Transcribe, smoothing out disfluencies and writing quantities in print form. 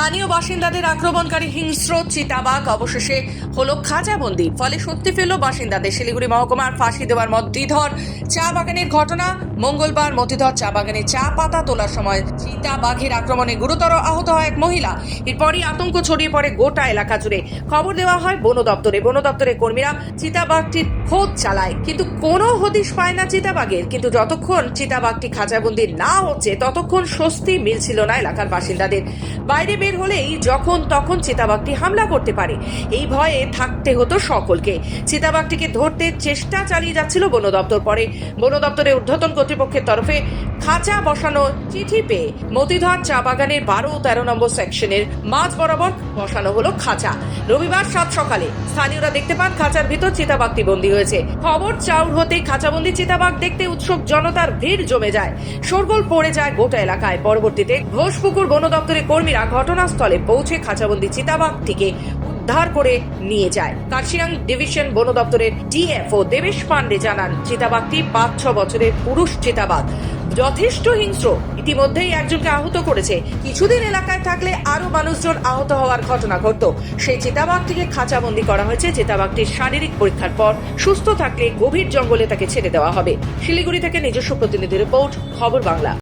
স্থানীয় বাসিন্দাদের আক্রমণকারী হিংস্র চিতাবাঘ অবশেষে হলো খাঁচাবন্দি। ফলে সত্যি পেল বাসিন্দাদের। শিলিগুড়ি মহকুমার ফাঁসি দেওয়ার মতিধর চা বাগানের ঘটনা। মঙ্গলবার মতিধর চা বাগানে চা পাতা তোলার সময় চিতাবাঘের আক্রমণে গুরুতর আহত হয় এক মহিলা। এরপরই আতঙ্ক ছড়িয়ে পড়ে গোটা এলাকা জুড়ে। খবর দেওয়া হয় বন দপ্তরে। বন দপ্তরের কর্মীরা চিতাবাঘটির খোঁজ চালায়, কিন্তু কোনো হদিশ পায় না চিতাবাঘের। কিন্তু যতক্ষণ চিতাবাঘটি খাঁচাবন্দি না হচ্ছে ততক্ষণ স্বস্তি মিলছিল না এলাকার বাসিন্দাদের। বাইরে বের হলেই যখন তখন চিতাবাঘটি হামলা করতে পারে, এই ভয়ে থাকতে হতো সকলকে। চিতাবাঘটিকে ধরতে চেষ্টা চালিয়ে যাচ্ছিল বন দপ্তর। পরে বন দপ্তরের ঊর্ধ্বতন কর্তৃপক্ষের তরফে খাঁচা বসানো চিঠি পেয়ে মতিধর চা বাগানের 12 ও 13 নম্বর সেকশনের মাঝ বরাবর বসানো হলো খাঁচা। রবিবার সাত সকালে স্থানীয়রা দেখতে পান খাঁচার ভিতর চিতাবাঘটি বন্দী হয়েছে। খবর চাউর হতেই খাঁচাবন্দি চিতাবাঘ দেখতে উৎসুক জনতার ভিড় জমে যায়। শোরগোল পড়ে যায় গোটা এলাকায়। পরবর্তীতে ঘোষপুকুর বন দপ্তরের কর্মীরা ঘটনাস্থলে পৌঁছে খাঁচাবন্দি চিতাবাঘটিকে উদ্ধার করে নিয়ে যায়। কার্শিয়াং ডিভিশন বন দপ্তরের ডিএফও দেবেশ পান্ডে জানান, চিতাবাঘটি 5-6 বছরের পুরুষ চিতাবাঘ, যথেষ্ট হিংস্র। ইতিমধ্যেই একজনকে আহত করেছে। কিছুদিন এলাকায় থাকলে আরো মানুষজন আহত হওয়ার ঘটনা ঘটত। সেই চিতাবাঘটিকে খাঁচাবন্দি করা হয়েছে। চিতাবাঘটির শারীরিক পরীক্ষার পর সুস্থ থাকলে গভীর জঙ্গলে তাকে ছেড়ে দেওয়া হবে। শিলিগুড়ি থেকে নিজস্ব প্রতিনিধি রিপোর্ট, খবর বাংলা।